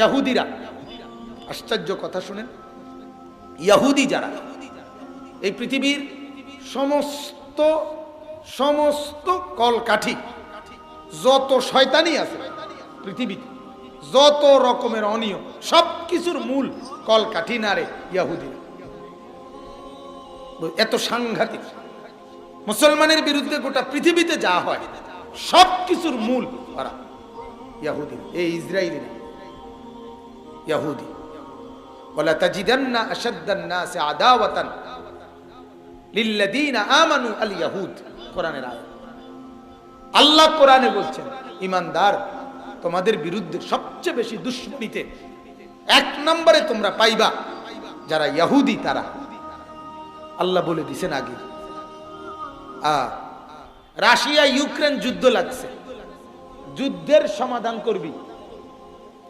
ইহুদিরা, আশ্চর্য কথা শুনেন, ইহুদি যারা এই পৃথিবীর সমস্ত সমস্ত কলকাঠি, যত শয়তানি আছে পৃথিবীতে, যত রকমের অনিয়ম, সব কিছুর মূল কলকাঠি নারে ইহুদিরা। এত সাংঘাতিক। মুসলমানের বিরুদ্ধে গোটা পৃথিবীতে যা হয় সব কিছুর মূল ওরা ইহুদি, এই ইসরায়েলি না, ইহুদি। ওয়ালা তাজিদান্না আশাদ্দান নাসি আদাওয়াতান লিল্লাযীনা আমানু আল ইয়াহুদ, কোরআনের আয়াত। আল্লাহ কোরআনে বলছেন, ঈমানদার তোমাদের বিরুদ্ধে সবচেয়ে বেশি দুশমনীতে এক নম্বরে তোমরা পাইবা যারা ইহুদি, তারা। আল্লাহ বলে দিয়েছেন আগে। রাশিয়া ইউক্রেন যুদ্ধ লাগছে, যুদ্ধের সমাধান করবি,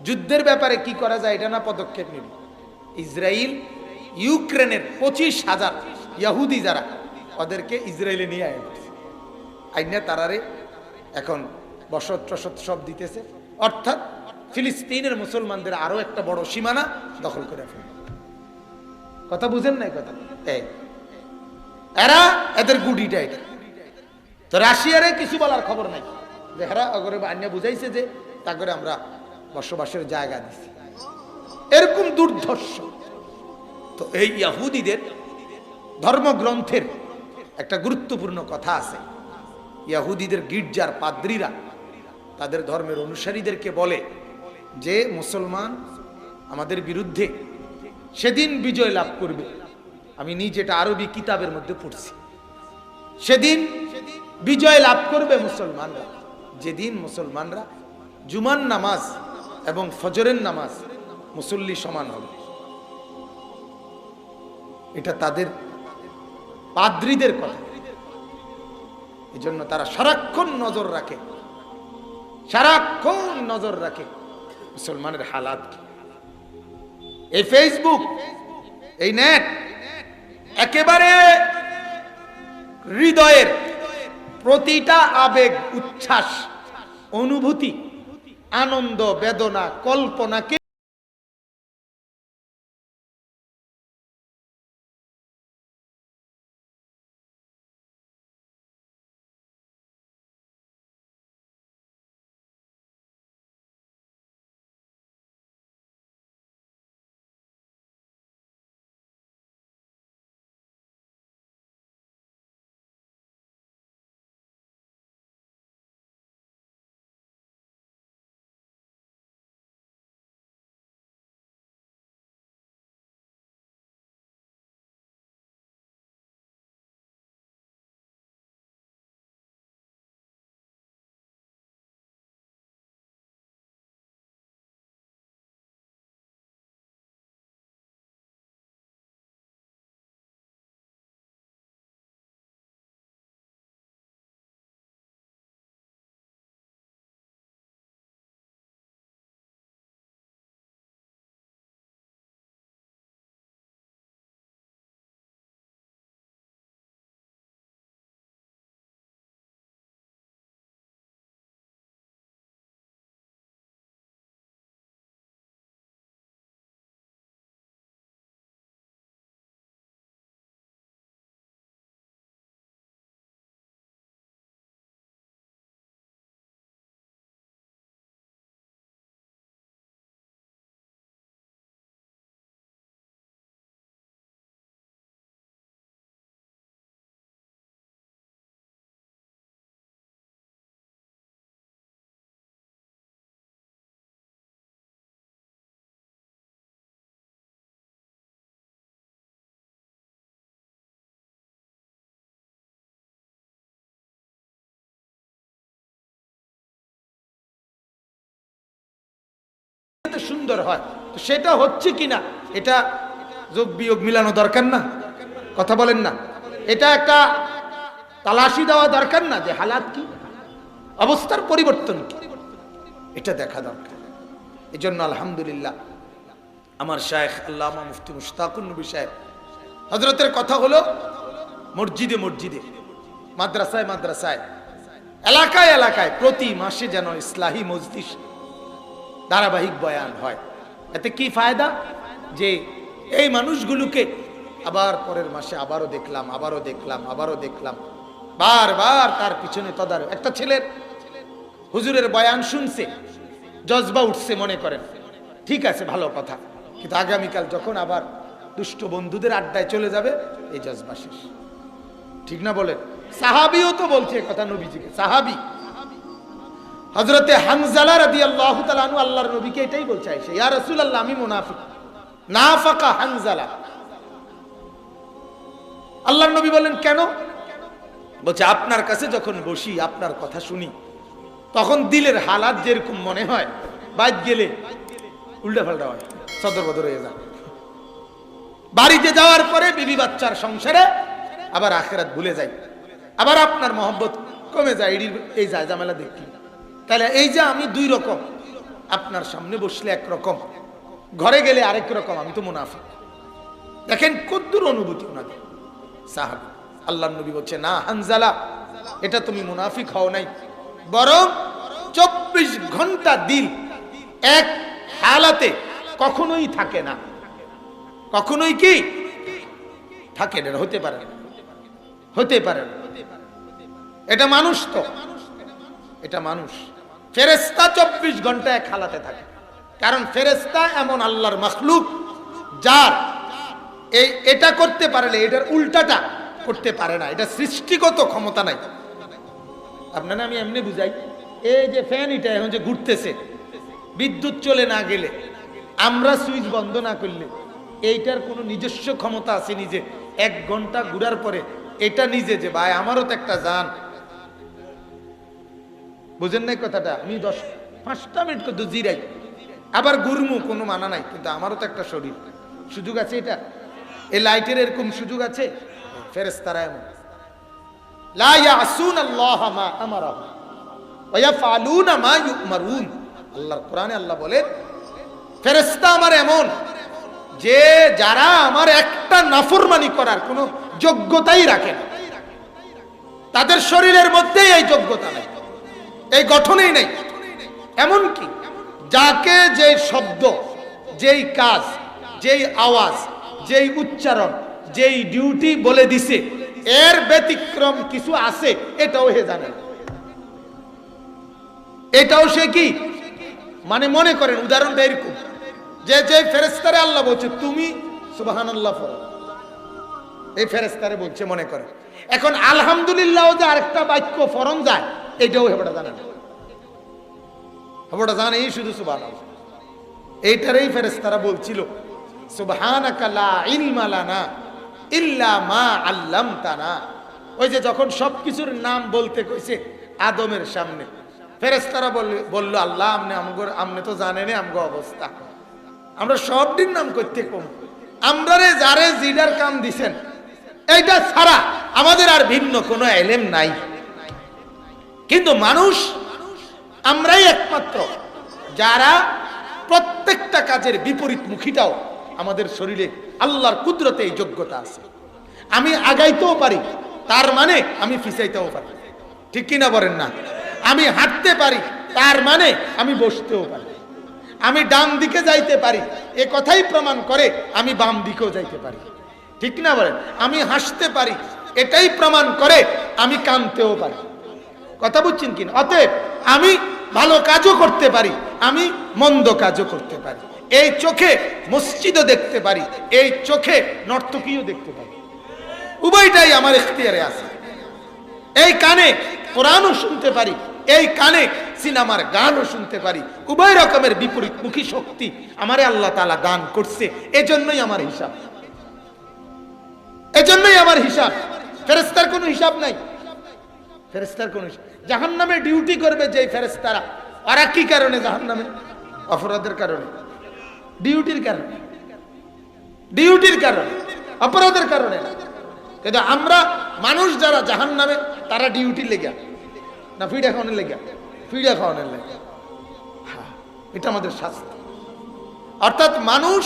যুদ্ধের ব্যাপারে কি করা যায় এটা না পদক্ষেপ নিবি। ইসরায়েল ইউক্রেনের 25,000 ইহুদি যারা, ওদেরকে ইসরায়েলে নিয়ে আইনা তারারে এখন বসত টসত সব দিতেছে, অর্থাৎ ফিলিস্তিনের মুসলমানদের আরো একটা বড় সীমানা দখল করে ফেলবে। কথা বুঝেন না? কথা এরা এদের গুডিটা এটা। তো রাশিয়ারে কিছু বলার খবর নাই, যে হেরা অগরে আন্যা বুঝাইছে যে তা করে আমরা বসবাসের জায়গা দিচ্ছি, এরকম দুর্ধর্ষ। তো এই ইহুদিদের ধর্মগ্রন্থের একটা গুরুত্বপূর্ণ কথা আছে। ইহুদিদের গির্জার পাদ্রীরা তাদের ধর্মের অনুসারীদেরকে বলে যে মুসলমান আমাদের বিরুদ্ধে সেদিন বিজয় লাভ করবে। আমি নিজে এটা আরবি কিতাবের মধ্যে পড়ছি। সেদিন বিজয় লাভ করবে মুসলমানরা যেদিন মুসলমানরা জুমার নামাজ এবং ফজরের নামাজ মুসল্লি সমান হবে। এটা তাদের পাদ্রীদের কথা। এই জন্য তারা সারাক্ষণ নজর রাখে, সারাক্ষণ নজর রাখে মুসলমানের হালাত কি। এই ফেসবুক, এই নেট একেবারে হৃদয়ের প্রতিটা আবেগ, উচ্ছ্বাস, অনুভূতি, আনন্দ, বেদনা, কল্পনাকে সুন্দর হয়। তো সেটা হচ্ছে কিনা এটা যোগ বিয়োগ মিলানো দরকার না? কথা বলেন না? এটা একটা তালাশি দেওয়া দরকার না যে হালাত কি, অবস্থার পরিবর্তন কি, এটা দেখা দরকার। এই জন্য আলহামদুলিল্লাহ আমার শায়েখ আল্লামা মুফতি মুশতাকুর নবী সাহেব হযরতের কথা হলো মসজিদে মসজিদে, মাদ্রাসায় মাদ্রাসায়, এলাকায় এলাকায় প্রতি মাসে যেন ইসলাহি মজলিস ধারাবাহিক বয়ান হয়। এতে কি ফায়দা? যে এই মানুষগুলোকে আবার পরের মাসে আবারও দেখলাম, বারবার তার পিছনে তদারক। একটা ছেলের হুজুরের বয়ান শুনছে, জজবা উঠছে, মনে করেন ঠিক আছে, ভালো কথা, কিন্তু আগামীকাল যখন আবার দুষ্ট বন্ধুদের আড্ডায় চলে যাবে, এই জজবা শেষ। ঠিক না বলেন? সাহাবিও তো বলছে কথা নবীজিকে। সাহাবি হযরতে হানজালা রাদিয়াল্লাহু তাআলা আনহু আল্লাহর নবীকে এটাই বলছে, আয়েশা, ইয়া রাসূলুল্লাহ, আমি মুনাফিক। নাফাকা হানজালা। আল্লাহর নবী বলেন, কেন? বলছে, আপনার কাছে যখন বসি, আপনার কথা শুনি, তখন দিলের হালাত যেরকম মনে হয়, বাইরে গেলে উল্টা পাল্টা হয়, সদর বদর হয়ে যায়। বাড়িতে যাওয়ার পরে বিবি বাচ্চার সংসারে আবার আখিরাত ভুলে যায়, আবার আপনার মহব্বত কমে যায়। এই যায় ঝামেলা দেখি। তাহলে এই যে আমি দুই রকম, আপনার সামনে বসলে একরকম, ঘরে গেলে আরেক রকম, আমি তো মুনাফিক। দেখেন কদ্দুর অনুভূতি ওনাদের। সাহাবী আল্লাহর নবী বলছে, না হানজালা, এটা তুমি মুনাফিক হও নাই, বরং 24 ঘন্টা দিল এক হালাতে কখনোই থাকে না। কখনোই কি থাকে না? হতে পারে না, হতে পারে না। এটা মানুষ, তো এটা মানুষ। ফেরেশতা 24 ঘন্টা এক হালাতে থাকে, কারণ ফেরেশতা এমন আল্লাহর মাখলুক, যার এটা করতে পারলে এটার উল্টাটা করতে পারে না। এটা সৃষ্টিগত ক্ষমতা নাই। আপনারা আমি এমনি বুঝাই, এই যে ফ্যান, এটা এখন যে ঘুরতেছে, বিদ্যুৎ চলে না গেলে, আমরা সুইচ বন্ধ না করলে, এইটার কোনো নিজস্ব ক্ষমতা আছে নিজে 1 ঘন্টা ঘুরার পরে এটা নিজে যে ভাই আমারও তো একটা জান, বুঝেন নাই কথাটা? আমি 5টা মিনিট তো জিরাই, আবার গুরমু, কোনো মানা নাই, কিন্তু আমারও তো একটা শরীর, সুযোগ আছে। এটা এই লাইটের এরকম সুযোগ আছে। ফেরেশতারা এমন, লা ইয়াসুনাল্লাহ মা আমারাহু ওয়া ইয়াফআলুনা মা ইউমারুন। আল্লাহর কোরআনে আল্লাহ বলেন, ফেরেশতা আমার এমন যে যারা আমার একটা নাফরমানি করার কোনো যোগ্যতাই রাখে না, তাদের শরীরের মধ্যে এই যোগ্যতা নাই, এই গঠনেই নাই। এমন কি যাকে যেই শব্দ, যেই কাজ, যেই আওয়াজ, যেই উচ্চারণ, যেই ডিউটি বলে দিছে, এর ব্যতিক্রম কিছু আছে, এটাও হে জানে না। এটাও সে কি মানে মনে করেন, উদাহরণটা এরকম যে যে ফেরেশতারে আল্লাহ বলছে তুমি সুবহানাল্লাহ পড়ো, এই ফেরেশতারে বলছে মনে করেন। এখন আলহামদুলিল্লাহ যে আরেকটা বাক্য ফরন যায়, এটাও হেবটা জানে না। হেবটা জানে এই শুধু সুবহানাল্লাহ। এইটারই ফেরেশতারা বলছিল, সুবহানাকা লা ইলমা লানা ইল্লা মা আল্লামতানা। ওই যে যখন সবকিছুর নাম বলতে কইছে আদমের সামনে, ফেরেশতারা বলল, আল্লাহ আমনে তো জানেন আমগো অবস্থা, আমরা সব দিন নাম করতে কম, আমরা রে যারে জিডার কাম দিছেন এইটা ছাড়া আমাদের আর ভিন্ন কোনো ইলম নাই। কিন্তু মানুষ আমরাই একমাত্র যারা প্রত্যেকটা কাজের বিপরীত মুখীটাও আমাদের শরীরে আল্লাহর কুদরতে এই যোগ্যতা আছে। আমি আগাইতেও পারি, তার মানে আমি পিছাইতেও পারি। ঠিক কিনা বলেন না? আমি হাঁটতে পারি, তার মানে আমি বসতেও পারি। আমি ডান দিকে যাইতে পারি, এ কথাই প্রমাণ করে আমি বাম দিকেও যাইতে পারি। ঠিক না বলেন? আমি হাসতে পারি, এটাই প্রমাণ করে আমি কাঁদতেও পারি। কথা বুঝছেন কিনা? অতএব আমি ভালো কাজও করতে পারি, আমি মন্দ কাজও করতে পারি। এই চোখে মসজিদও দেখতে পারি, এই চোখে নর্তকীও দেখতে পারি। উভয়টাই আমার ইখতিয়ারে আছে। এই কানে কোরআনও শুনতে পারি, এই কানে সিনেমার গানও শুনতে পারি। উভয় রকমের বিপরীতমুখী শক্তি আমারে আল্লাহ তাআলা দান করছে। এজন্যই আমার হিসাব, এজন্যই আমার হিসাব। ফেরেশতার কোনো হিসাব নাই, ফেরেশতার কোনো হিসাব। জাহান্নামে ডিউটি করবে যে ফেরেশতারা, ওরা কি কারণে জাহান্নামে? অপরাধের কারণে, ডিউটির কারণে, ডিউটির কারণে, অপরাধের কারণে না। কিন্তু আমরা মানুষ যারা জাহান্নামে, তারা ডিউটি লেগে না, ফিডা খাওয়ানোর লেগে, ফিডা খাওয়ানোর লেগে। হ্যাঁ, এটা আমাদের শাস্তি। অর্থাৎ মানুষ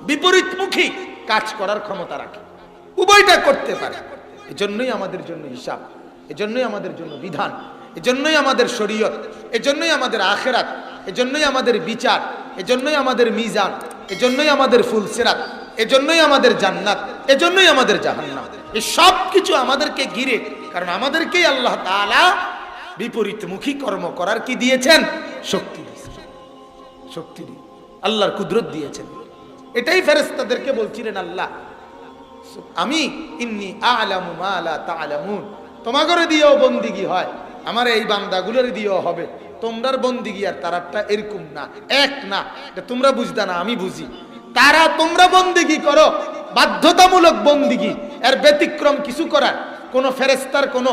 বিপরীতমুখী কাজ করার ক্ষমতা রাখে, উভয়টা করতে পারে। এজন্যই আমাদের জন্য হিসাব, এজন্যই আমাদের জন্য বিধান, এজন্যই আমাদের শরীয়ত, এজন্যই আমাদের আখিরাত, এজন্যই আমাদের বিচার। এজন্যই আমাদের মিজান, এজন্যই আমাদের ফুলসিরাত, এজন্যই আমাদের জান্নাত, এজন্যই আমাদের জাহান্নাম। এই সব কিছু আমাদেরকে ঘিরে, কারণ আমাদেরকেই আল্লাহ তাআলা বিপরীতমুখী কর্ম করার কি দিয়েছেন? শক্তি দিয়েছেন, শক্তি দিয়ে আল্লাহর কুদরত দিয়েছেন। এটাই ফেরেশতাদেরকে বলছিলেন আল্লাহ, আমি ইন্নী আ'লামু মা লা তা'লামুন, তোমাদের দিয়েও বন্দিগি হয়, আমার এই বান্দাগুলোর দিয়েও হবে। তোমরার বন্দিগি আর তারারটা এরকম না, এক না, এটা তোমরা বুঝতা না, আমি বুঝি। তারা তোমরা বন্দিগি করো, বাধ্যতামূলক বন্দিগি, এর ব্যতিক্রম কিছু করার কোন ফেরেশতার কোন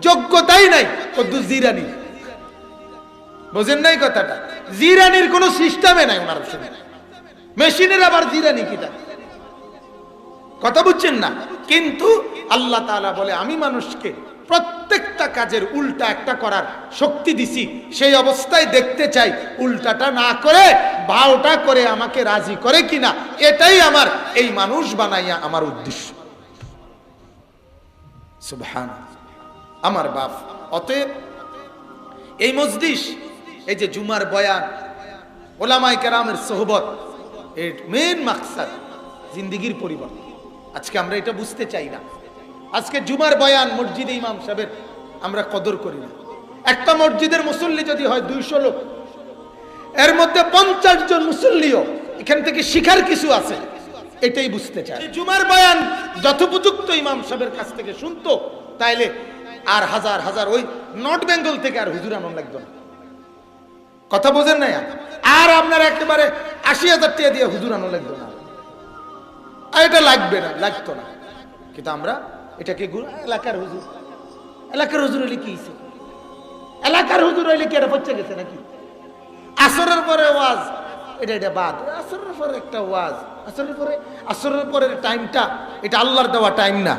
যোগ্যতাই নাই। কদ্দু জিরানি, বোঝেন নাই কথাটা? জিরানির কোন সিস্টেমে নাই ওনার সঙ্গে, মেশিনের আবার জিরানি কিটা, কথা বুঝছেন না? কিন্তু আল্লাহ তাআলা বলে আমি মানুষকে প্রত্যেকটা কাজের উল্টা একটা করার শক্তি দিছি, সেই অবস্থায় দেখতে চাই উল্টাটা না করে বাওটা করে আমাকে রাজি করে কিনা। এটাই আমার এই মানুষ বানাইয়া আমার উদ্দেশ্য। সুবহানাল্লাহ, আমার বাপ। অতএব এই মজলিস, এই যে জুমার বয়ান, ওলামায়ে কেরামের সোহবত, এর মেইন মাকসাদ জিন্দেগির পরিবর্তন। আজকে আমরা এটা বুঝতে চাই না। আজকে জুমার বয়ান, মসজিদে ইমাম সাহেবের আমরা কদর করি না। একটা মসজিদের মুসল্লি যদি হয় 200 লোক, এর মধ্যে 50 জন মুসল্লিও এখান থেকে শিখার কিছু আছে, এটাই বুঝতে চাই। জুমার বয়ান যথোপযুক্ত ইমাম সাহেবের কাছ থেকে শুনতো, তাইলে আর হাজার হাজার ওই নর্থ বেঙ্গল থেকে আর হুজুর আনন্দ লাগতো না। কথা বোঝেন না? আর আপনার একেবারে 80,000 টাকা দিয়ে হুজুর আনন্দ লাগতো না, আর এটা লাগবে না, লাগতো না। কিন্তু আমরা এটাকে এলাকার হুজুর, এলাকার হুজুর হইলে কি হইছে? এলাকার হুজুর হইলে কি এটা পচে গেছে নাকি? আসরের পরে ওয়াজ, এটা বাদ। আসরের পরে একটা ওয়াজ, আসরের পরের টাইমটা এটা আল্লাহর দেওয়া টাইম না।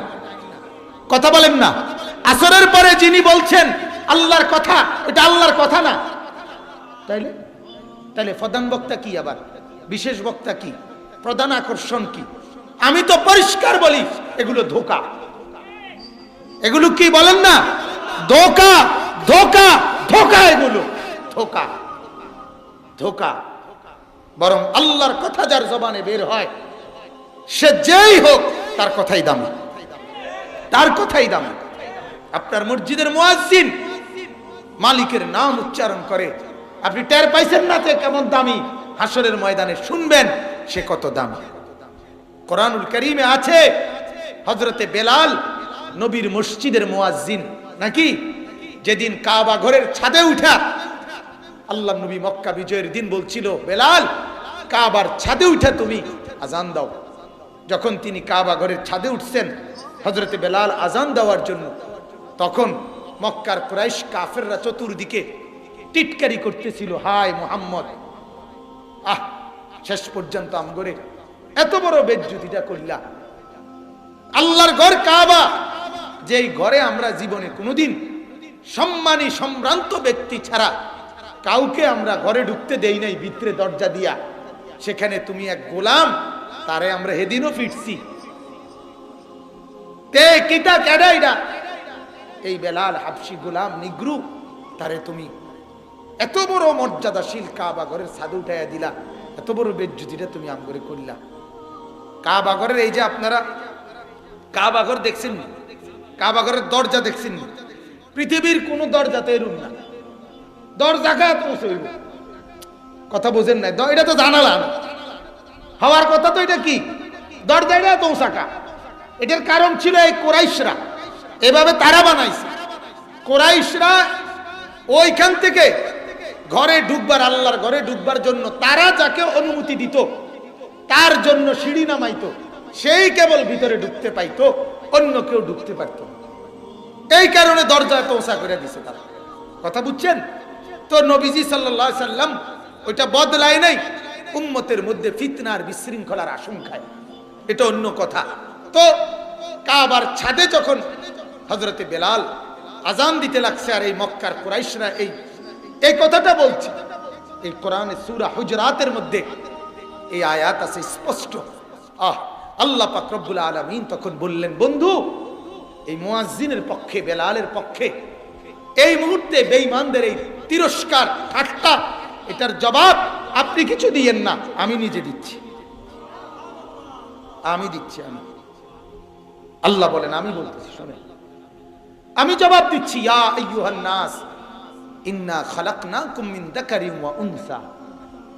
কথা বলেন না? আসরের পরে যিনি বলছেন আল্লাহর কথা, এটা আল্লাহর কথা না। তাইলে তাইলে প্রধান বক্তা কি, আবার বিশেষ বক্তা কি, প্রধান আকর্ষণ কি? আমি তো পরিষ্কার বলি এগুলো ধোঁকা। এগুলো কি বলেন না? ধোঁকা, ধোঁকা, ধোঁকা, এগুলো ধোঁকা, ধোঁকা। বরং আল্লাহর কথা যার জবানে বের হয়, সে যেই হোক তার কথাই দামি, তার কথাই দামি। আপনার মসজিদের মুয়াজ্জিন মালিকের নাম উচ্চারণ করে, আপনি টের পাইছেন না যে কেমন দামি? হাসরের ময়দানে শুনবেন সে কত দামি। কোরআনুল কারীমে আছে হযরতে বেলাল নবীর মসজিদের মুয়াজ্জিন নাকি? যেদিন কাবা ঘরের ছাদে উঠা আল্লাহ নবী মক্কা বিজয়ের দিন বলছিল, বেলাল কাবার ছাদে উঠা তুমি আজান দাও। যখন তিনি কাবা ঘরের ছাদে উঠছেন হযরতে বেলাল আজান দেওয়ার জন্য, তখন মক্কার কুরাইশ কাফেররা চতুর্দিকে টিটকারি করতেছিল, হায় মুহাম্মদ, আহ শেষ পর্যন্ত আমগরে এত বড় বেজ্জতিটা করলা। আল্লাহর ঘর কাবা, যেই ঘরে আমরা জীবনে কোনোদিন সম্মানী সম্ভ্রান্ত ব্যক্তি ছাড়া কাউকে আমরা ঘরে ঢুকতে দেই নাই ভিতরে দরজা দিয়া, সেখানে তুমি এক গোলাম, তারে আমরা হেদিনও ফিরছি। তে কিটা কেডাইডা? এই বেলাল হাবশি গোলাম নিগ্রু, তারে তুমি এত বড় মর্যাদাশীল কাবা ঘরের ছাদে উঠাইয়া দিলা, এত বড় বেজ্জতিটা তুমি আমগরে করলা। কাবা ঘরের এই যে আপনারা কাবা ঘর দেখছেন, কাবা ঘরের দরজা দেখছেন, পৃথিবীর কোন দরজাতে এরুম না, দরজাটা পৌঁছইব। কথা বোঝেন না? এটা তো জানালা হওয়ার কথা, তো এটা কি দরজাটা তৌসাকা। এটার কারণ ছিল এই কুরাইশরা, এভাবে তারা বানাইছে। কুরাইশরা ওইখান থেকে ঘরে ঢুকবার, আল্লাহর ঘরে ঢুকবার জন্য তারা যাকে অনুমতি দিত তার জন্য সিঁড়ি নামাইতো, সেই কেবল ভিতরে ঢুকতে পাইতো, অন্য কেউ ঢুকতে পারত। এই কারণে দরজা তৌসা করে দিছে তারা। কথা বুঝছেন তো? নবীজি সাল্লাল্লাহু আলাইহি সাল্লাম ওইটা বদলায় নাই উম্মতের মধ্যে ফিতনার বিশৃঙ্খলার আশঙ্কায়, এটা অন্য কথা। তো কাবার ছাদে যখন হযরতে বেলাল আজান দিতে লাগছে, আর এই মক্কার কুরাইশরা এই কথাটা বলছে, এই কোরআনে সূরা হুজরাতের মধ্যে এই আয়াত আছে স্পষ্ট। আল্লাহ পাক রব্বুল আলামিন তখন বললেন, বন্ধু এই মুয়াজ্জিনের পক্ষে, বেলালের পক্ষে এই মুহূর্তে বেঈমানদের এই তিরস্কার ঠাট্টা, এটার জবাব আপনি কিছু দিয়েন না, আমি নিজে দিচ্ছি, আমি দিচ্ছি। আমি আল্লাহ বলেন আমি বলতেছি শুনেন, আমি জবাব দিচ্ছি, ইয়া আইয়ুহান নাস ইন্না খালাকনাকুম মিন যাকারিন ওয়া উনসা।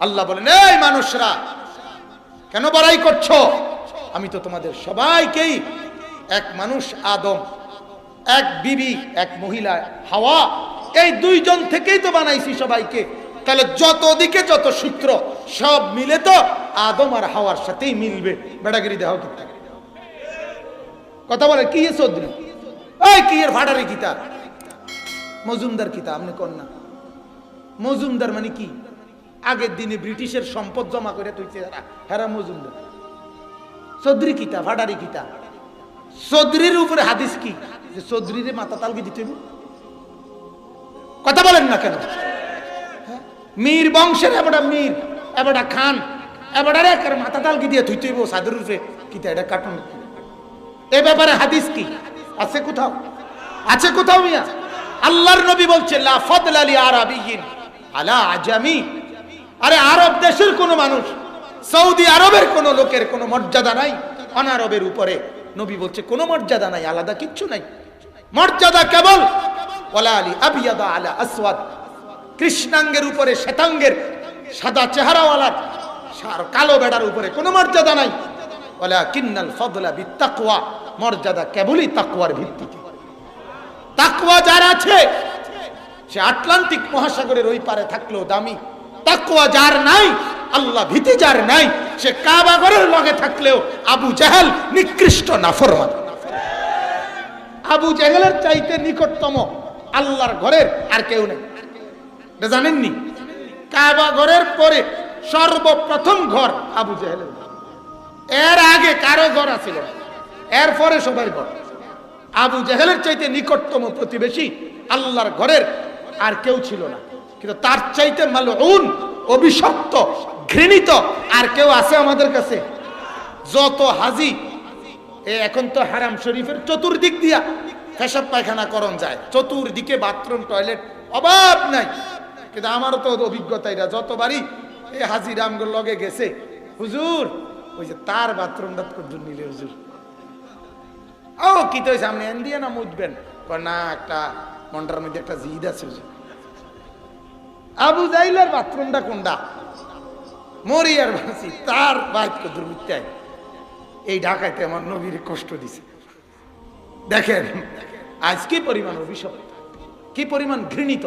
আল্লাহ বলেন এই মানুষরা কেন বড়াই করছো? আমি তো তোমাদের সবাইকেই, এক মানুষ আদম, এক বিবি, এক মহিলা হাওয়া, এই দুইজন থেকেই তো বানাইছি সবাইকে। তাহলে যত দিকে যত সূত্র সব মিলে তো আদম আর হাওয়ার সাথেই মিলবে। বেড়াগিরি দেহ কথা বলে কি চৌধুরী, এই কি এর ভাড়ারি কিতা মজুমদার কিতা আপনি কর না। মজুমদার মানে কি? আগের দিনে ব্রিটিশের সম্পদ জমা করে তুইছে হেরা মজুমদার। চৌধুরী কিতা ভাড়ারি কিতা? চৌধুরীর উপরে হাদিস কি যে চৌধুরীরে মাথা তালগি দিতে? কথা বলেন না কেন? মীর বংশের এবারটা মীর, এবারটা খান, এবারে একের মাথা তালগি দিয়ে তুই তুইব সাদুর রূপে কিতা? এটা কার্টুন। এ ব্যাপারে হাদিস কি আছে কোথাও? আছে কোথাও মিয়া? আল্লাহর নবী বলছে লা ফাদলা লি আরাবিয়িন আলা আজামি। আরে আরব দেশের কোন মানুষ, সৌদি আরবের কোন লোকের কোনো মর্যাদা নাই অনারবের উপরে। নবী বলছে কোনো মর্যাদা নাই, আলাদা কিচ্ছু নাই। মর্যাদা কেবল ওয়ালা আলি আবিয়াদা আলা আসওয়াদ, কৃষ্ণাঙ্গের উপরে শ্বেতাঙ্গের, সাদা চেহারাওয়ালার কালো বেড়ার উপরে কোনো মর্যাদা নাই। ওয়ালাকিন্নাল ফাদলা বিত্তাকওয়া, মর্যাদা কেবলই তাকওয়ার ভিত্তিতে। তাকওয়া যার আছে সে আটলান্টিক মহাসাগরের ওই পারে থাকলেও দামি। তাকওয়া যার নাই, আল্লাহ ভীতি যার নাই, সে কাবা ঘরের লগে থাকলেও আবু জাহেল নিকৃষ্ট নাফরমান। আবু জাহেলের চাইতে নিকটতম আল্লাহর ঘরের আর কেউ নেই, এটা জানেননি? কাবা ঘরের পরে সর্বপ্রথম ঘর আবু জাহেলের। এর আগে কারো ঘর আছিল, এর পরে সবার ঘর। আবু জাহেলের চাইতে নিকটতম প্রতিবেশী আল্লাহর ঘরের আর কেউ ছিল না। কিন্তু তার চাইতে মালউন, অভিশপ্ত, ঘৃণিত আর কেউ আছে আমাদের কাছে? যত হাজি এখন তো হারাম শরীফের চতুর্দিক দিয়া পেশাব পায়খানা করণ যায়, চতুর্দিকে বাথরুম টয়লেট অভাব নাই। কিন্তু আমারও তো অভিজ্ঞতা, এটা যতবারই এই হাজি রামগুলো লগে গেছে, হুজুর ওই যে তার বাথরুমটা করজুর নিলে হুজুর ও কি তো সামনে এন দিয়ে না মুজবেন না, একটা মন্ডার মধ্যে একটা জিদ আছে হুজুর। আবু জাইলার বাথরুমটা কোনটা? মরিয়ার বাসি তার বাইক করজুর মিথ্যায়। এই ঢাকাইতে আমার নবীর কষ্ট দিছে। দেখেন আজ কি পরিমাণ অভিশপ্ত, কি পরিমাণ ঘৃণিত।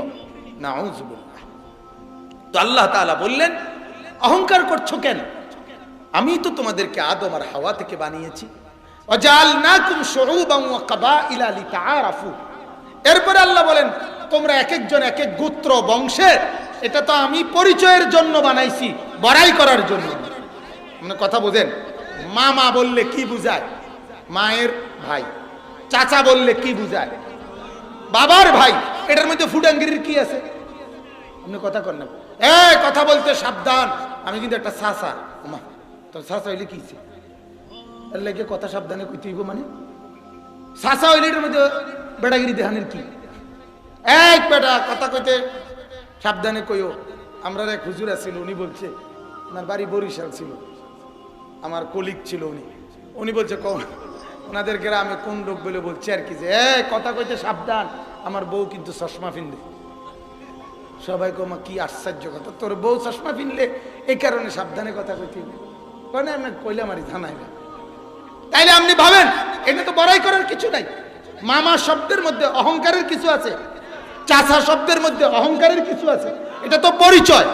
নাউযুবিল্লাহ। তো আল্লাহ তাআলা বললেন অহংকার করছো কেন? আমি তো তোমাদেরকে আদম আর হাওয়া থেকে বানিয়েছি। ওয়াজআলনাকুম শুউবান ওয়া কাবাইলা লিতাআরাফু। এরপরে আল্লাহ বলেন তোমরা এক একজন এক এক গোত্র বংশের, এটা তো আমি পরিচয়ের জন্য বানাইছি, বড়াই করার জন্য। মানে কথা বোঝেন? মামা বললে কি বুঝায়? মায়ের ভাই। চাচা বললে কি বুঝায়? বাবার ভাই। এটার মধ্যে ফুটাঙ্গিরির কি আছে? আপনি কথা কর না, কথা বলতে সাবধান। আমি কিন্তু একটা চাচা, তো চাচা হইলে কি এর লাগে কথা সাবধানে কইতে হইব। মানে চাচা হইলে এটার মধ্যে বেড়াগিরি দেহানের কি? এক বেটা কথা কইতে সাবধানে কইও। আমরা এক হুজুর আছিল, উনি বলছে, ওনার বাড়ি বরিশাল ছিল, আমার কলিগ ছিল, উনি বলছে ওনাদের গ্রামে কোন লোক বলে বলছে আর কি যে কথা কইতে সাবধান, আমার বউ কিন্তু চশমা পিনলে। সবাই কমা কি আশ্চর্য কথা, তোর বউ চশমা পিনলে এই কারণে সাবধানে কথা কইতে মানে আমি কইলে আমারই জানাই না। তাইলে আপনি ভাবেন এটা তো বড়াই করার কিছু নাই। মামা শব্দের মধ্যে অহংকারের কিছু আছে, চাচা শব্দের মধ্যে অহংকারের কিছু আছে। এটা তো পরিচয়,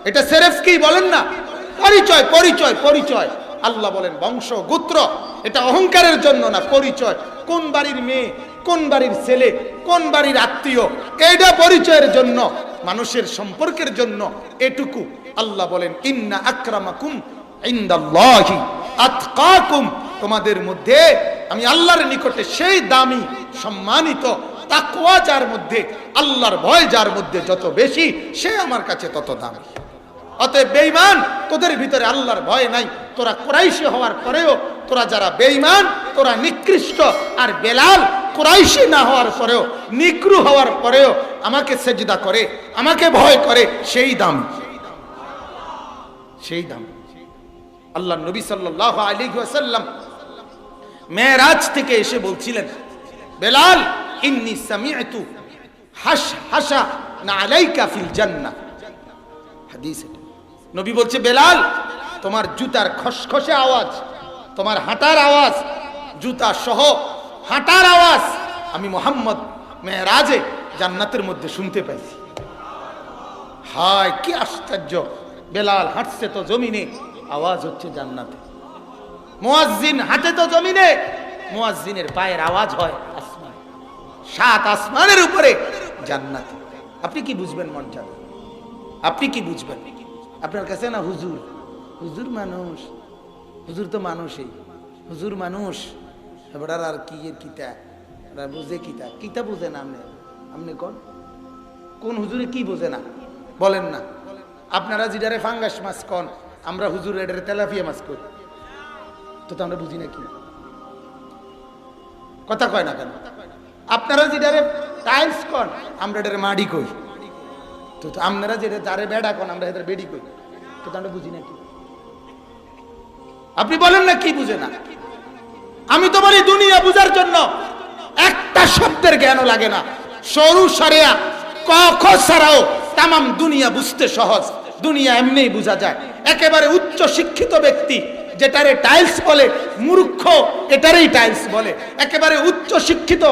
এটা সেরেফ কি বলেন না, পরিচয় পরিচয় পরিচয়। আল্লাহ বলেন বংশ গোত্র, এটা অহংকারের জন্য না, পরিচয়। কোন বাড়ির মেয়ে, কোন বাড়ির ছেলে, কোন বাড়ির আত্মীয়, এইটা পরিচয়ের জন্য, মানুষের সম্পর্কের জন্য এটুকু। আল্লাহ বলেন ইন্না আকরামাকুম ইনদাল্লাহি আতকাকুম, তোমাদের মধ্যে আমি আল্লাহর নিকটে সেই দামি সম্মানিত তাকওয়া যার মধ্যে, আল্লাহর ভয় যার মধ্যে যত বেশি, সে আমার কাছে তত দামি। অতএব বেঈমান, তোদের ভিতরে আল্লাহর ভয় নাই। তোরা কুরাইশি হওয়ার পরেও, তোরা যারা বেঈমান, তোরা নিকৃষ্ট। আর বেলাল কুরাইশি না হওয়ার পরেও, নিকৃ হওয়ার পরেও আমাকে সেজদা করে, আমাকে ভয় করে, সেই দামি। সেই দাম। আল্লাহ নবী সাল্লাল্লাহু আলাইহি ওয়াসাল্লাম মেরাজ থেকে এসে বলছিলেন, বেলাল ইন্নী সামি'তু হাসহাসা আলাইকা ফিল জান্নাহ। হাদিস এটা। নবী বলছে, বেলাল তোমার জুতার খসখসে আওয়াজ, তোমার হাঁটার আওয়াজ, জুতা সহ হাঁটার আওয়াজ আমি মুহাম্মদ মেরাজে জান্নাতের মধ্যে শুনতে পাইছি। হায় কি আশ্চর্য! বেলাল হাঁটছে তো জমিনে, আওয়াজ হচ্ছে জান্নাতে। মুয়াজ্জিন হাঁটে তো জমিনে, মুয়াজ্জিনের পায়ের আওয়াজ হয় আসমান, 7 আসমানের উপরে জান্নাতে। আপনি কি বুঝবেন মর্যাদা? আপনি কি বুঝবেন? আপনার কাছে না হুজুর, হুজুর মানুষ, হুজুর তো মানুষই, হুজুর মানুষ, এবার আর কি এর কিতা বুঝে, কিতা কিতা বুঝে না। আপনি কোন হুজুরে কি বোঝে না বলেন না? আপনারা যেটারে ফাঙ্গাস মাছ কন, আমরা হুজুর এটারে তেলাপিয়া মাছ করি, তো আমরা বুঝি না কি? কথা কয় না কেন? আপনারা যেটারে টাইলস কন, আমরা এটারে মাড়ি কই, তো আপনারা যেটা যারে বেড়া কন, আমরা এটারে বেড়ি কই, তো আমরা বুঝি না কি? আপনি বলেন না কি বুঝে না? আমি তো বলি দুনিয়া বুঝার জন্য একটা শব্দের জ্ঞানও লাগে না। সরু সারিয়া ক খ ছাড়াও তামাম দুনিয়া বুঝতে সহজ। দুনিয়া এমনিই বোঝা যায়। একেবারে উচ্চ শিক্ষিত ব্যক্তি যেটারে টাইলস বলে, মূর্খ এটারেই টাইলস বলে। একেবারে উচ্চ শিক্ষিত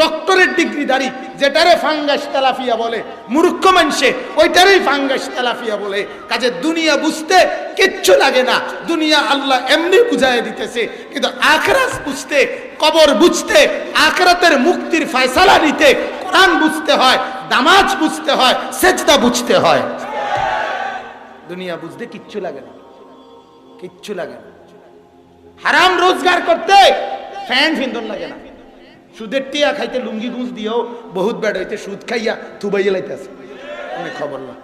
ডক্টরেট ডিগ্রিধারী যেটারে ফাঙ্গাস তেলাফিয়া বলে, মূর্খ মানুষে ওইটারেই ফাঙ্গাস তেলাফিয়া বলে। কাজে দুনিয়া বুঝতে কিচ্ছু লাগে না, দুনিয়া আল্লাহ এমনি বুঝাই দিতেছে। কিন্তু আখিরাত বুঝতে, কবর বুঝতে, আখিরাতের মুক্তির ফয়সালা নিতে কোরআন বুঝতে হয়, নামাজ বুঝতে হয়, সেজদা বুঝতে হয়। দুনিয়া বুঝতে কিচ্ছু লাগে না, কিচ্ছু লাগে না। হারাম রোজগার করতে ফ্যান ফিন্দন লাগে না। সুদের টিয়া খাইতে লুঙ্গি গুঁজ দিয়েও বহুত বেড় হইতে সুদ খাইয়া থুবাইয়া লাইতেছে, অনেক খবর না।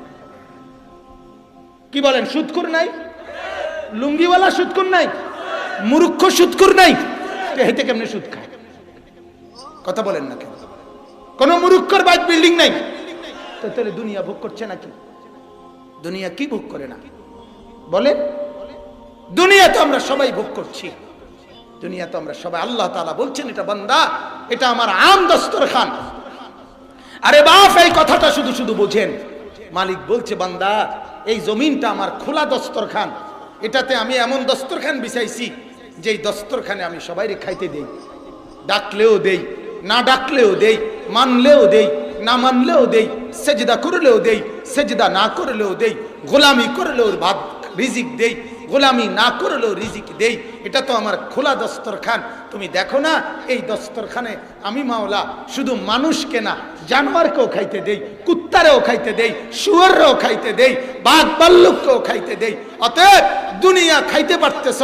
কি বলেন? সুদখোর নাই, লুঙ্গিওয়ালা সুদখোর নাই, মূর্খ সুদখোর নাই, হেতে কেমনে সুদ খায়? কথা বলেন না কেন? কোন মূর্খর বাইক বিল্ডিং নাই, তো তাহলে দুনিয়া ভোগ করছে নাকি? দুনিয়া কি ভোগ করে না বলে? দুনিয়া তো আমরা সবাই ভোগ করছি, দুনিয়া তো আমরা সবাই। আল্লাহ তাআলা বলছেন, এটা বান্দা, এটা আমার আম দস্তরখান। আরে বাপ, এই কথাটা শুধু শুধু বোঝেন। মালিক বলছে, বান্দা এই জমিনটা আমার খোলা দস্তরখান, এটাতে আমি এমন দস্তরখান বিছাইছি যেই দস্তরখানে আমি সবাইকে খাইতে দেই, ডাকলেও দেই, না ডাকলেও দেই, মানলেও দেই, না মানলেও দেই, সেজদা করলেও দেই, সেজদা না করলেও দেই, গোলামি করলেও ভাত রিজিক দেই, গোলামি না করলেও রিজিক দেই। এটা তো আমার খোলা দস্তরখান। তুমি দেখো না, এই দস্তরখানে আমি মাওলা শুধু মানুষকে না, জানোয়ারকেও খাইতে দেই, কুত্তারেও খাইতে দেই, শুয়োররেও খাইতে দেই, বাঘ ভাল্লুককেও খাইতে দেই। অতএব দুনিয়া খাইতে পারতেছ,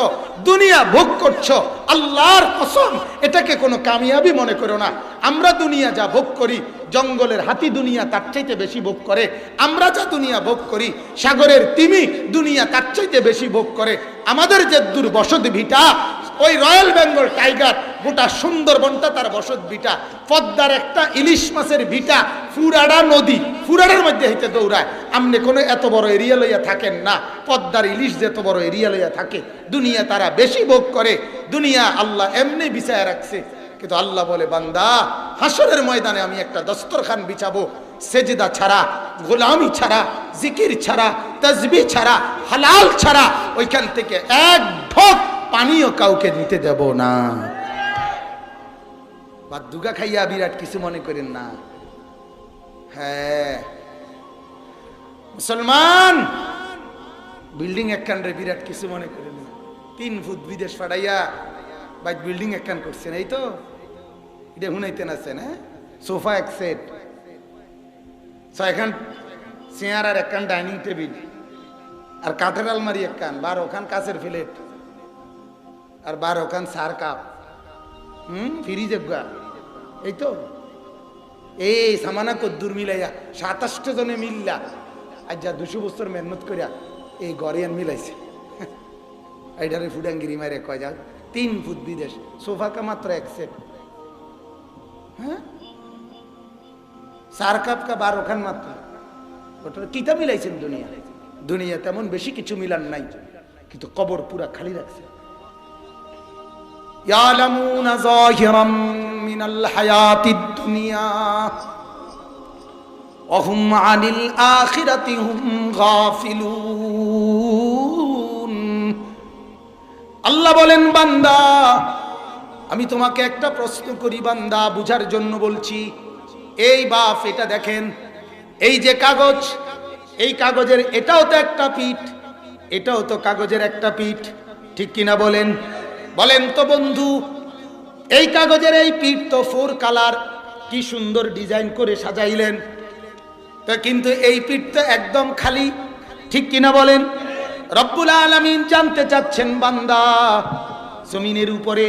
দুনিয়া ভোগ করছো, আল্লাহর কসম এটাকে কোনো কামিয়াবি মনে করো না। আমরা দুনিয়া যা ভোগ করি, জঙ্গলের হাতি দুনিয়া তার চাইতে বেশি ভোগ করে। আমরা যা দুনিয়া ভোগ করি, সাগরের তিমি দুনিয়া তার চাইতে বেশি ভোগ করে। আমাদের যে দুর্বসত ভিটা, ওই রয়্যাল বেঙ্গল টাইগার গোটা সুন্দরবনটা তার বসত ভিটা। পদ্মার একটা ইলিশ মাছের ভিটা, ফুরাডা নদী, ফুরাডার মধ্যে হইতে দৌড়ায়। আমনে কোনো এত বড় এরিয়া লইয়া থাকেন না, পদ্মার ইলিশ যে এত বড় এরিয়া লইয়া থাকে। দুনিয়া তারা বেশি ভোগ করে, দুনিয়া আল্লাহ এমনি বিছায় রাখছে। কিন্তু আল্লাহ বলে, বান্দা হাসরের ময়দানে আমি একটা দস্তরখান বিছাবো, সেজদা ছাড়া, গোলামি ছাড়া, জিকির ছাড়া, তাসবিহ ছাড়া, হালাল ছাড়া ওইখান থেকে এক ঢোক পানিও কাউকে নিতে দেব না। বাদ দুগা খাইয়া বিরাট কিছু মনে করেন না। হ্যাঁ মুসলমান, বিল্ডিং একখান রে বিরাট কিছু মনে করেন না। 3 ফুট বিদেশ পাঠাইয়া বাইক বিল্ডিং একখান করছেন, এই তো এটা শুনাইতেন আছেন। হ্যাঁ, সোফা এক সেট, 6খান চেয়ার আর একখান ডাইনিং টেবিল, আর কাঠের আলমারি একখান, 12খান কাছের প্লেট, আর 12খান সার কাপ, ফ্রিজ একগা। এই তো এই সামানা কদ্দুর মিলাইয়া 27 জনে মিললা আজ যা 200 বছর মেহনত করিয়া এই গড়িয়ান মিলাইছে। এইটারে ফুডাঙ্গিরি মারে কয় যা 3 ফুট বিদেশ, সোফা কা মাত্র 1 সেট। হ্যাঁ, সার কাপ কা 12খান মাত্র। ওটা কিতা মিলাইছেন দুনিয়া? দুনিয়া তেমন বেশি কিছু মিলান নাই, কিন্তু কবর পুরা খালি রাখছে। ইয়ালামুনা যাহিরাম মিনাল হায়াতিদ দুনিয়া ওয়া হুম আনিল আখিরাতি হুম গাফিলুন। আল্লাহ বলেন, বান্দা আমি তোমাকে একটা প্রশ্ন করি বান্দা, বুঝার জন্য বলছি। এই বাপ, এটা দেখেন, এই যে কাগজ, এই কাগজের এটাও তো একটা পিঠ, এটাও তো কাগজের একটা পিঠ, ঠিক কিনা বলেন? বলেন তো বন্ধু, এই কাগজের এই পিঠ তো 4 কালার, কি সুন্দর ডিজাইন করে সাজাইলেন, তো কিন্তু এই পিঠ তো একদম খালি, ঠিক কিনা বলেন? রব্বুল আলামিন জানতে চাচ্ছেন, বান্দা জমিনের উপরে,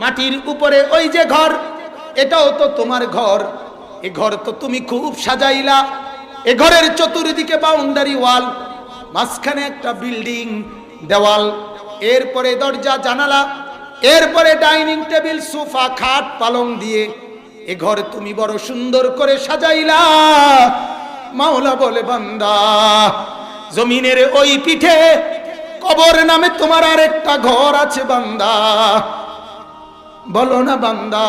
মাটির উপরে ওই যে ঘর, এটাও তো তোমার ঘর, এ ঘর তো তুমি খুব সাজাইলা, এ ঘরের চতুর্দিকে বাউন্ডারি ওয়াল, মাঝখানে একটা বিল্ডিং দেওয়াল, এরপরে দরজা জানালা, এরপরে ডাইনিং টেবিল, সোফা, খাট, পালং দিয়ে এ ঘর তুমি বড় সুন্দর করে সাজাইলা। মাওলা বলে, বান্দা জমিনের ওই পিঠে কবর নামে তোমার আরেকটা ঘর আছে বান্দা। বলো না বান্দা,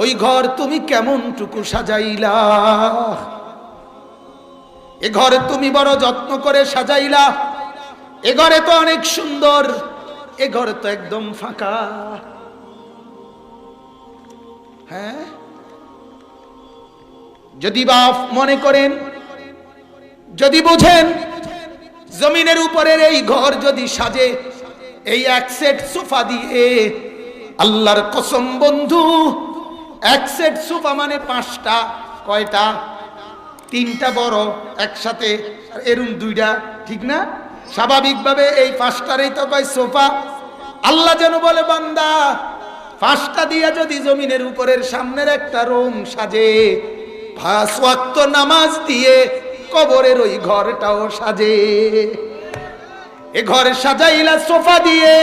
ওই ঘর তুমি কেমনটুকু সাজাইলা? এ ঘরে তুমি বড় যত্ন করে সাজাইলা, এ ঘরে তো অনেক সুন্দর, এ ঘরে তো একদম ফাঁকা। হ্যাঁ, যদি বাপ মনে করেন, যদি বুঝেন, জমিনের উপরের এই ঘর যদি সাজে এই এক সেট সোফা দিয়ে, আল্লাহর কসম বন্ধু, এক সেট সোফা মানে 5টা, কয়টা? 3টা বড় একসাথে, আর এরম 2টা, ঠিক না? স্বাভাবিকভাবে এই 5টারই তো কয় সোফা। আল্লাহ যেন বলে, বান্দা 5টা দিয়া যদি জমিনের উপরের সামনের একটা রুম সাজে, 5 ওয়াক্ত নামাজ দিয়ে কবরের ওই ঘরটাও সাজে। এ ঘর সাজাইলা সোফা দিয়ে,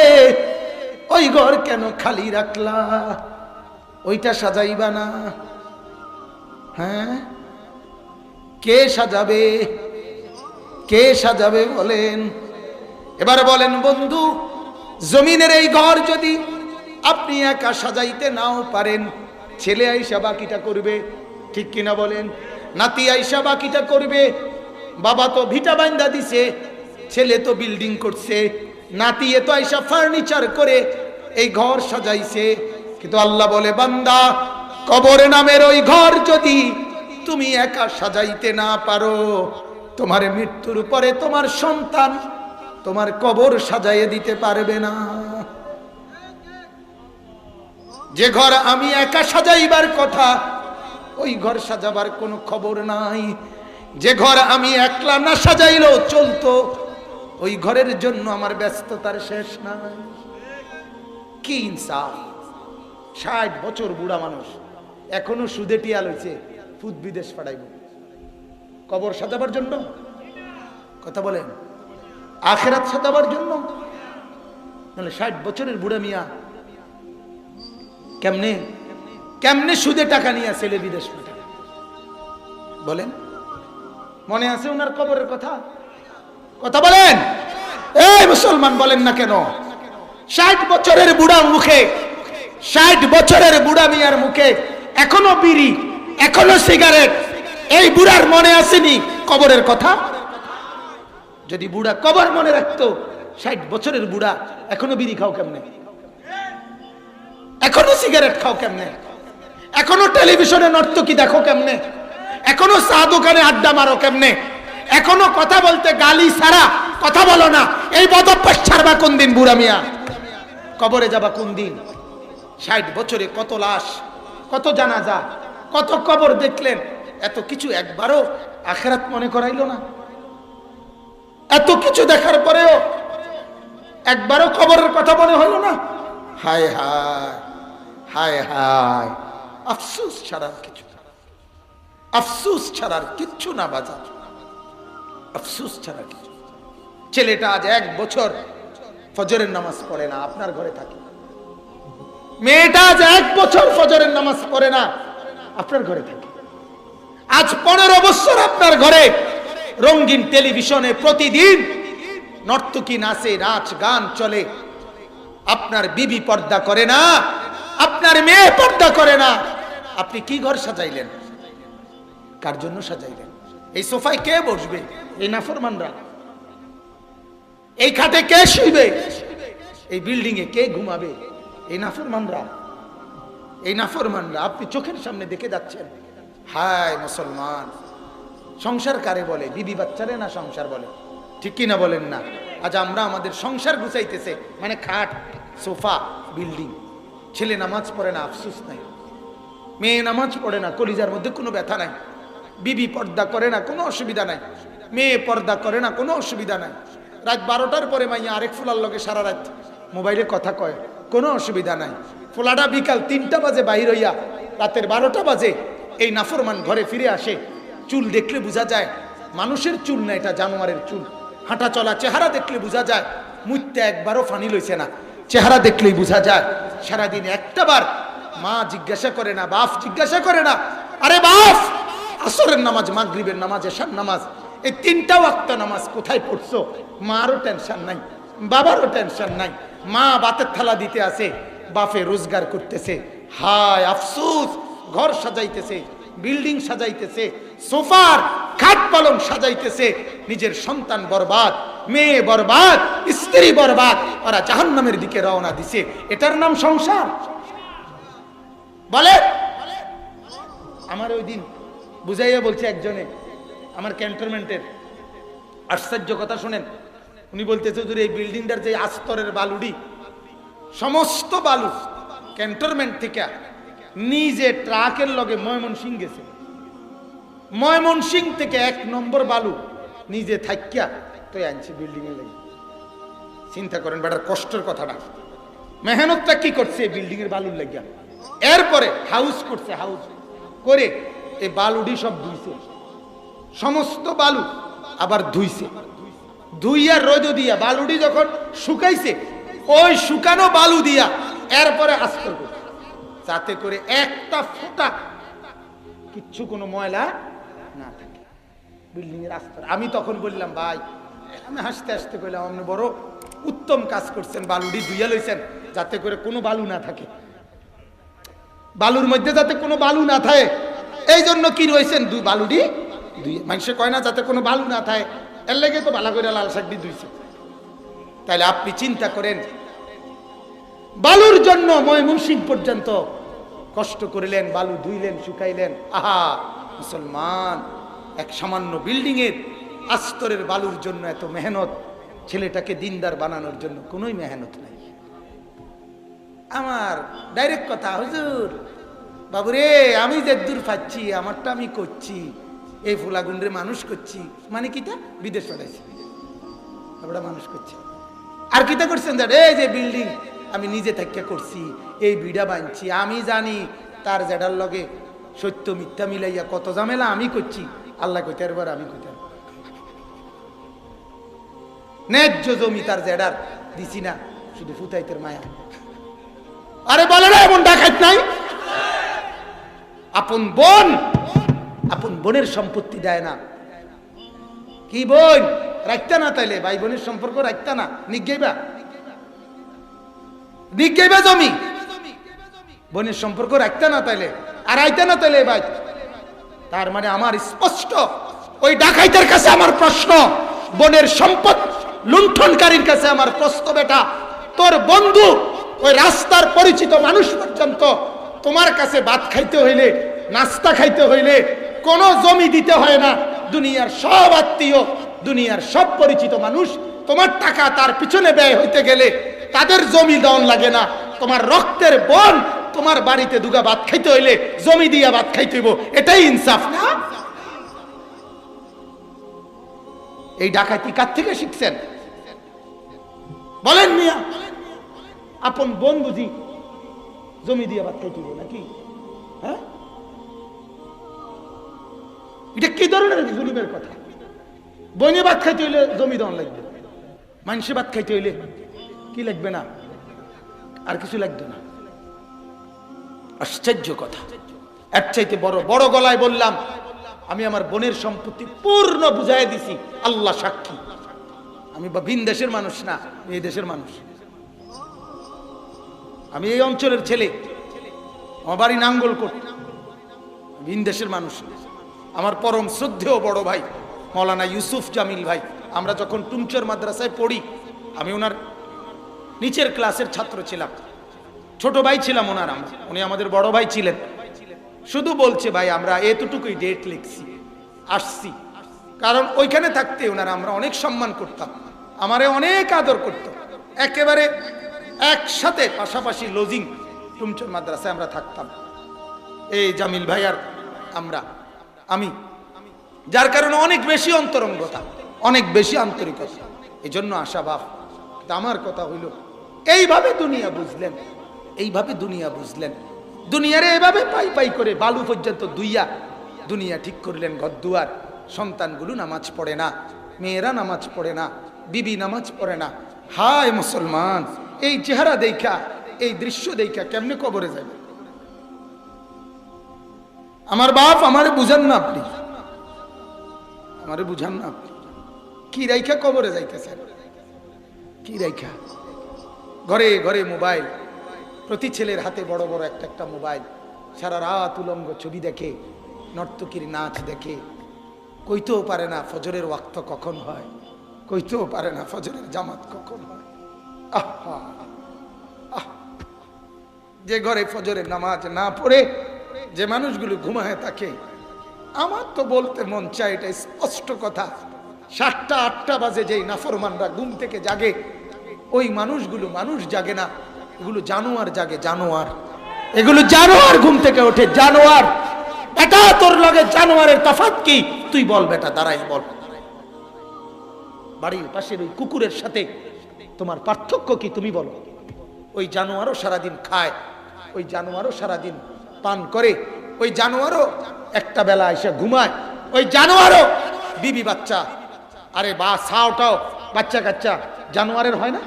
ওই ঘর কেন খালি রাখলা? ওইটা সাজাইবা না? হ্যাঁ, কে সাজাবে? কে সাজাবে বলেন? এবার বলেন বন্ধু, জমিনের এই ঘর যদি আপনি একা সাজাইতে নাও পারেন, ছেলে আইসা বাকিটা করবে, ঠিক কিনা বলেন? নাতি আইসা বাকিটা করবে। বাবা তো ভিটা বান্ধা দিছে, ছেলে তো বিল্ডিং করছে, নাতি এ তো আইসা ফার্নিচার করে এই ঘর সাজাইছে। কিন্তু আল্লাহ বলে, বান্দা কবরে নামের ওই ঘর যদি তুমি একা সাজাইতে না পারো, তোমার মৃত্যুর পরে তোমার সন্তান তোমার কবর সাজাইয়ে দিতে পারবে না। যে ঘর আমি একা সাজাইবার কথা, ওই ঘর সাজাবার কোনো খবর নাই। যে ঘর আমি একলা না সাজাইলেও চলতো, ওই ঘরের জন্য আমার ব্যস্ততার শেষ নাই। কি ইনসাফ! 60 বছর বুড়া মানুষ এখনো সুদে টিয়া লইছে, ফুদ বিদেশ পাঠাইব কবর সাজাবার জন্য। কথা বলেন, আখেরাত সাজাবার জন্য? নাহলে 60 বছরের বুড়া মিয়া কেমনে কেমনে সুদে টাকা নিয়ে ছেলে বিদেশ পাঠাবে? বলেন, মনে আছে ওনার কবরের কথা? কথা বলেন, এই মুসলমান বলেন না কেন? 60 বছরের বুড়ার মুখে, 60 বছরের বুড়া মিয়ার মুখে এখনো বিড়ি, এখনো সিগারেট। এই বুড়ার মনে আসেনি কবরের কথা? যদি বুড়া কবর মনে রাখতো, 60 বছরের বুড়া এখনো বিড়ি খাও কেমনে? এখনো সিগারেট খাও কেমনে? এখনো টেলিভিশনে নর্তকী দেখো কেমনে? এখনো চা দোকানে আড্ডা মারো কেমনে? এখনো কথা বলতে গালি ছাড়া কথা বলো না। এই বদভ্যাস ছাড়বা কোন দিন বুড়া মিয়া? কবরে যাবা কোন দিন? 60 বছরে কত লাশ, কত জানাজা, কত কবর দেখলেন, এত কিছু একবারও আখিরাত মনে করাইলো না? এত কিছু দেখার পরেও একবারও কবরের কথা মনে হলো না? হায় হায় হায় হায়, আফসোস ছাড়ার কিছু, আফসোস ছাড়ার কিচ্ছু না বাজার, আফসোস ছাড়া কিছু। ছেলেটা আজ 1 বছর ফজরের নামাজ পড়ে না, আপনার ঘরে থাকে। মেয়েটা আজ 1 বছর ফজরের নামাজ পড়ে না, আপনার ঘরে থাকে। আজ 15 বছর আপনার ঘরে রঙিন টেলিভিশনে প্রতিদিন নর্তকী নাচে, নাচ গান চলে, আপনার বিবি পর্দা করে না, আপনার মেয়ে পর্দা করে না, আপনি কি ঘর সাজাইলেন? কার জন্য সাজাইলেন? এই সোফায় কে বসবে? এই নাফরমানরা। এই খাটে কে শুইবে? এই বিল্ডিং এ কে ঘুমাবে? এই নাফরমানরা। এই নাফরমানরা আপনি চোখের সামনে দেখে যাচ্ছেন। হায় মুসলমান, সংসার কারে বলে? বিবি বাচ্চারে না সংসার বলে? ঠিক কিনা বলেন না? আজ আমরা আমাদের সংসার গুছাইতেছে মানে খাট, সোফা, বিল্ডিং। ছেলে নামাজ পড়ে না, আফসোস নাই। মেয়ে নামাজ পড়ে না, কলিজার মধ্যে কোনো ব্যথা নাই। বিবি পর্দা করে না, কোনো অসুবিধা নাই। মেয়ে পর্দা করে না, কোনো অসুবিধা নাই। রাত 12টার পরে মাইয়া আরেক ফুলার লগে সারা রাত মোবাইলে কথা কয়, কোনো অসুবিধা নাই। ফুলাটা বিকাল 3টা বাজে বাহির হইয়া রাতের 12টা বাজে এই নাফরমান ঘরে ফিরে আসে। চুল দেখলে বোঝা যায় মানুষের চুল না, এটা জানোয়ারের চুল। হাঁটা চলা চেহারা দেখলে বোঝা যায় মুইতে একবারও ফানি লইছে না, চেহারা দেখলেই বোঝা যায়। সারাদিন একটা বার মা জিজ্ঞাসা করে না, বাপ জিজ্ঞাসা করে না, আরে বাপ আসরের নামাজ, মাগরিবের নামাজ, এশার নামাজ, এই 3টা ওয়াক্ত নামাজ কোথায় পড়ছো? মারও টেনশন নাই, বাবারও টেনশন নাই। মা ভাতের থালা দিতে আসে, বাপে রোজগার করতেছে। হায় আফসোস, ঘর সাজাইতেছে, বিল্ডিং সাজাইতেছে, সোফার খাট পালং সাজাইতেছে। নিজের সন্তান বরবাদ, মেয়ে বরবাদ, স্ত্রী বরবাদ, ওরা জাহান্নামের দিকে রওনা দিছে। এটার নাম সংসার বলে? আমার ওই দিন বুঝাইয়া বলছে একজনে, আমার ক্যান্টনমেন্টের, আশ্চর্য কথা শুনেন। উনি বলতেছে যে এই বিল্ডিংটার যে আস্তরের বালুডি, সমস্ত বালু ক্যান্টনমেন্ট থেকে নিজে ট্রাকের লগে ময়মনসিং গেছে। ময়মনসিং থেকে 1 নম্বর বালু নিজে থাকিয়া তো আনছে বিল্ডিং এর লাগে। চিন্তা করেন বেটার কষ্টের কথাটা, মেহনতটা কি করছে বিল্ডিং এর বালুর লাগিয়া। এরপরে হাউস করছে, হাউস করে এই বালুডি সব ধুইছে, সমস্ত বালু আবার ধুইছে। ধুইয়া রোদ দিয়া বালুডি যখন শুকাইছে, ওই শুকানো বালু দিয়া এরপরে আস্তর করছে, যাতে করে একটা ফোঁটা কিচ্ছু কোনো ময়লা না থাকে বিল্ডিং এর আস্তর। আমি তখন বললাম, ভাই, আমি হাসতে হাসতে কইলাম, আপনি বড় উত্তম কাজ করছেন, বালুডি ধুইয়া লইছেন যাতে করে কোনো বালু না থাকে, বালুর মধ্যে যাতে কোনো বালু না থাকে। এই জন্য কি রয়েছেন বালুডি দুই, মানুষে কয় না যাতে কোনো বালু না থাকে, এর লেগে তো ভালো করে লাল শাক দিয়ে ধুইছে। তাহলে আপনি চিন্তা করেন, বালুর জন্য ময়মনসিং পর্যন্ত কষ্ট করিলেন, বালু ধুইলেন, শুকাইলেন। আহা মুসলমান, এক সামান্য বিল্ডিং এর আস্তরের বালুর জন্য এত মেহনত, ছেলেটাকে দিনদার বানানোর জন্য কোনোই মেহনত নাই। আমার ডাইরেক্ট কথা, হুজুর বাবুরে, আমি যে দূর পাচ্ছি আমারটা আমি করছি, এই ফুলাগুন্ডে মানুষ করছি, মানে কিটা বিদেশ পাঠাইছি, আমরা মানুষ করছি। আর কিটা করছেন যে এই যে বিল্ডিং আমি নিজে থেকে করছি, এই বিড়া বানছি, আমি জানি তার জেডার লগে সত্য মিথ্যা মিলাইয়া কত ঝামেলা আমি করছি, আল্লাহ কইতে এবার আমি কইতে ন্যায্য জমি তার জেডার দিছি না, শুধু ফুতাইতের মায়া। আরে বলে না এমন ডাকাত নাই? আপন বোন, আপন বোনের সম্পত্তি দেয় না। কি বোন রাখতা না, তাইলে ভাই বোনের সম্পর্ক রাখতা না, নিগাইবা নিগাইবা জমি, বোনের সম্পর্ক রাখতা না তাইলে, আর আইতা না তাইলে ভাই। তার মানে আমার স্পষ্ট, ওই ডাকাইতের কাছে আমার প্রশ্ন, বোনের সম্পদ লুণ্ঠনকারীর কাছে আমার প্রশ্ন, বেটা তোর বন্ধু ওই রাস্তার পরিচিত মানুষ পর্যন্ত তোমার কাছে ভাত খাইতে হইলে, নাস্তা খাইতে হইলে কোনো জমি দিতে হয় না। দুনিয়ার সব আত্মীয়, দুনিয়ার সব পরিচিত মানুষ, তোমার টাকা তার পিছনে ব্যয় হইতে গেলে তাদের জমি দেওয়ান লাগে না। তোমার রক্তের বোন তোমার বাড়িতে দুগা ভাত খাইতে হইলে জমি দিয়া ভাত খাইতে হইব, এটাই ইনসাফ না? এই ডাকাতি কার থেকে শিখছেন বলেন মিয়া? আপন বোন বুঝি জমি দিয়ে ভাত খাইতে হইব নাকি? হ্যাঁ, এটা কি ধরনের জুলুমের কথা? বনে ভাত খাইতে হইলে জমি দেওয়ান লাগবে, মানুষে ভাত খাইতে হইলে কি লাগবে না? আর কিছু লাগবে না। আশ্চর্য কথা। এর চাইতে বড় বড় গলায় বললাম, আমি আমার বোনের সম্পত্তি পূর্ণ বুঝাই দিছি, আল্লাহ সাক্ষী। আমি ভিন দেশের মানুষ না, এই দেশের মানুষ। আমি এই অঞ্চলের ছেলে, আমার বাড়ি নাঙ্গলকোট, ভিন দেশের মানুষ। আমার পরম শ্রদ্ধেয় বড় ভাই মৌলানা ইউসুফ জামিল ভাই, আমরা যখন টুমচর মাদ্রাসায় পড়ি, আমি ওনার নিচের ক্লাসের ছাত্র ছিলাম, ছোট ভাই ছিলাম ওনার। উনি আমাদের বড় ভাই ছিলেন। শুধু বলছে ভাই আমরা এতটুকুই ডেট লিখছি, আসছি। কারণ ওইখানে থাকতে ওনারা আমরা অনেক সম্মান করতাম, আমারে অনেক আদর করত। একেবারে একসাথে পাশাপাশি লজিং টুমচর মাদ্রাসায় আমরা থাকতাম, এই জামিল ভাই আর আমি। যার কারণে অনেক বেশি অন্তরঙ্গতা, অনেক বেশি আন্তরিকতা, এই জন্য আশাবাদ। আমার কথা হইল, এইভাবে দুনিয়া বুঝলেন, এইভাবে দুনিয়া বুঝলেন, দুনিয়ারে এভাবে পাই পাই করে বালু পর্যন্ত দুইয়া দুনিয়া ঠিক করলেন। ঘরদুয়ার, সন্তানগুলো নামাজ পড়ে না, মেয়েরা নামাজ পড়ে না, বিবি নামাজ পড়ে না। হায় মুসলমান, এই চেহারা দেখা, এই দৃশ্য দেখা কেমনে কবরে যাবে? আমার বাপ আমারে বুঝান না, আপনি আমারে বুঝান না, আপনি কি রাইখা কবরে যাইতেছেন? কি রাইখা? ঘরে ঘরে মোবাইল, প্রতি ছেলের হাতে বড় বড় একটা একটা মোবাইল, সারা রাত উলঙ্গ ছবি দেখে, নর্তকীর নাচ দেখে, কইতেও পারে না ফজরের ওয়াক্ত কখন হয়, কইতেও পারে না ফজরের জামাত কখন হয়। আহা, যে ঘরে ফজরের নামাজ না পড়ে যে মানুষগুলো ঘুমায় থাকে, আমার তো বলতে মন চায়, এটা স্পষ্ট কথা, 7টা 8টা বাজে যেই নাফরমানরা ঘুম থেকে জাগে, ওই মানুষগুলো মানুষ জাগে না, এগুলো জানোয়ার জাগে, জানোয়ার। এগুলো জানোয়ার ঘুম থেকে ওঠে, জানোয়ার। বেটা তোর লগে জানোয়ারের তফাৎ কি? তুই বল বেটা, দাঁড়াই বল। বাড়ির পাশের ওই কুকুরের সাথে তোমার পার্থক্য কি? তুমি বলো। ওই জানোয়ারও সারাদিন খায়, ওই জানোয়ারও সারাদিন পান করে, ওই জানোয়ারও একটা বেলা এসে ঘুমায়, ওই জানোয়ারও বিবি বাচ্চা, আরে বা ছাওটাও বাচ্চা কাচ্চা জানোয়ারের হয় না?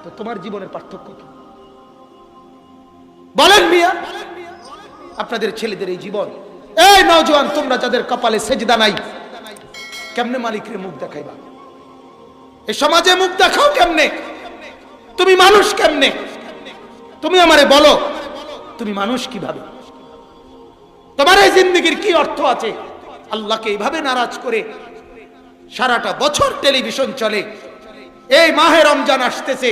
তো তোমার জীবনের পার্থক্য কি বলেন মিয়া? আপনাদের ছেলেদের এই জীবন, এই নওজোয়ান তোমরা যাদের কপালে সেজদা নাই, কেমনে মালিকের মুখ দেখাইবা? এই সমাজে মুখ দেখাও কেমনে? তুমি মানুষ কেমনে? তুমি আমারে বলো, তুমি মানুষ কিভাবে? তোমার এই জিন্দেগির কি অর্থ আছে? আল্লাহকে এইভাবে নারাজ করে সারাটা বছর টেলিভিশন চলে। এই মাহে রমজান আসতেছে,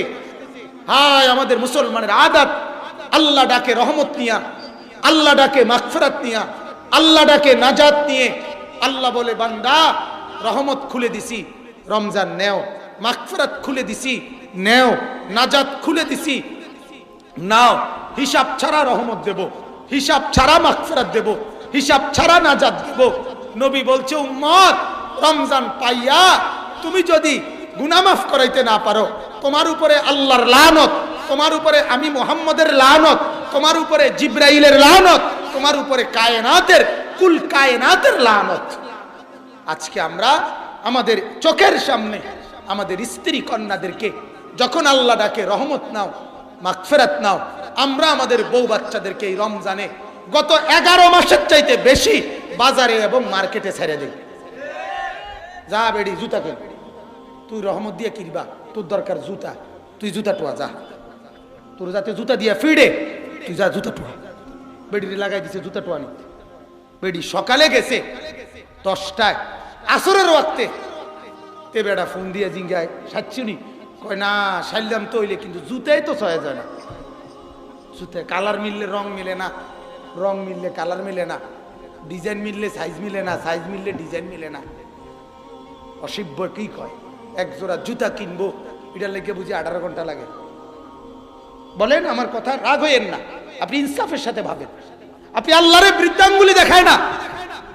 হায় আমাদের মুসলমানের আদত, আল্লাহ ডাকে রহমত নিয়া, আল্লাহ ডাকে মাগফিরাত নিয়া, আল্লাহ ডাকে নাজাত নিয়ে। আল্লাহ বলে বান্দা রহমত খুলে দিছি, রমজান নেও, মাগফিরাত খুলে দিছি নেও, নাজাত খুলে দিছি নাও। হিসাব ছাড়া রহমত দেব, হিসাব ছাড়া মাগফিরাত দেব, হিসাব ছাড়া নাজাত দেব। নবী বলছে উম্মত রমজান পাইয়া তুমি যদি গুনাহ মাফ করাইতে না পারো, তোমার উপরে আল্লাহর লানত, তোমার উপরে আমি মুহাম্মদের লানত, তোমার উপরে জিব্রাইলের লানত, তোমার উপরে কায়নাতের কুল কায়নাতের লানত। আজকে আমরা আমাদের চোখের সামনে আমাদের স্ত্রী কন্যাদেরকে যখন আল্লাহ ডাকে রহমত নাও, মাগফিরাত নাও, আমরা আমাদের বউ বাচ্চাদেরকে এই রমজানে গত 11 মাসের চাইতে বেশি বাজারে এবং মার্কেটে ছেড়ে দেই। যা বেড়ি জুতা কেন, তুই রহমত দিয়ে কিনবা, তোর দরকার জুতা, তুই জুতা টোয়া যা, তোর যাতে জুতা দিয়া ফিরে, তুই যা জুতা টোয়া। বেড়ি লাগাই দিছে জুতা টোয়া নি। বেড়ি সকালে গেছে 10টায় আসরের ওয়াক্তে, তে বেড়া ফোন দিয়ে জিঙ্গায় সাচ্ছুনি, কয় না সাইলাম তো হইলে, কিন্তু জুতাই তো ছয় যায় না। জুতায় কালার মিললে রং মিলে না, রং মিললে কালার মিলে না, ডিজাইন মিললে সাইজ মিলে না, সাইজ মিললে ডিজাইন মিলে না। অসিব্য কি কয়, এক জোড়া জুতা কিনবো, এটার লেগে বুঝি 18 ঘন্টা লাগে। বলেন আমার কথা, রাগ হইয়েন না, আপনি ইনসাফের সাথে ভাবেন। আপনি আল্লাহরে বৃদ্ধাঙ্গুলি দেখায় না,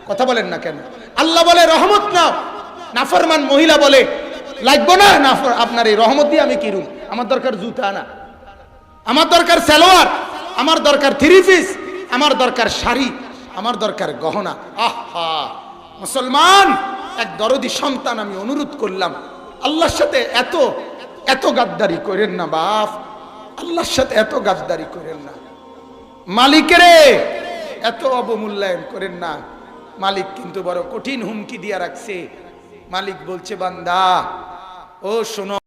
কথা বলেন না কেন? আল্লাহ বলে রহমত নাও, নাফরমান মহিলা বলে লাগবো না, আপনার এই রহমত দিয়ে আমি কিরুম, আমার দরকার জুতা না, আমার দরকার সালোয়ার, আমার দরকার 3 পিস, আমার দরকার শাড়ি, আমার দরকার গহনা। আহা মুসলমান, এক দরদি সন্তান আমি অনুরোধ করলাম, আল্লাহর সাথে এত এত গাদ্দারি করেন না বাপ, আল্লাহর সাথে এত গাদ্দারি করেন না, মালিকেরে এত অবমূল্যায়ন করেন না। মালিক কিন্তু বড় কঠিন হুমকি দিয়া রাখছে। মালিক বলছে, বান্দা ও শোনো,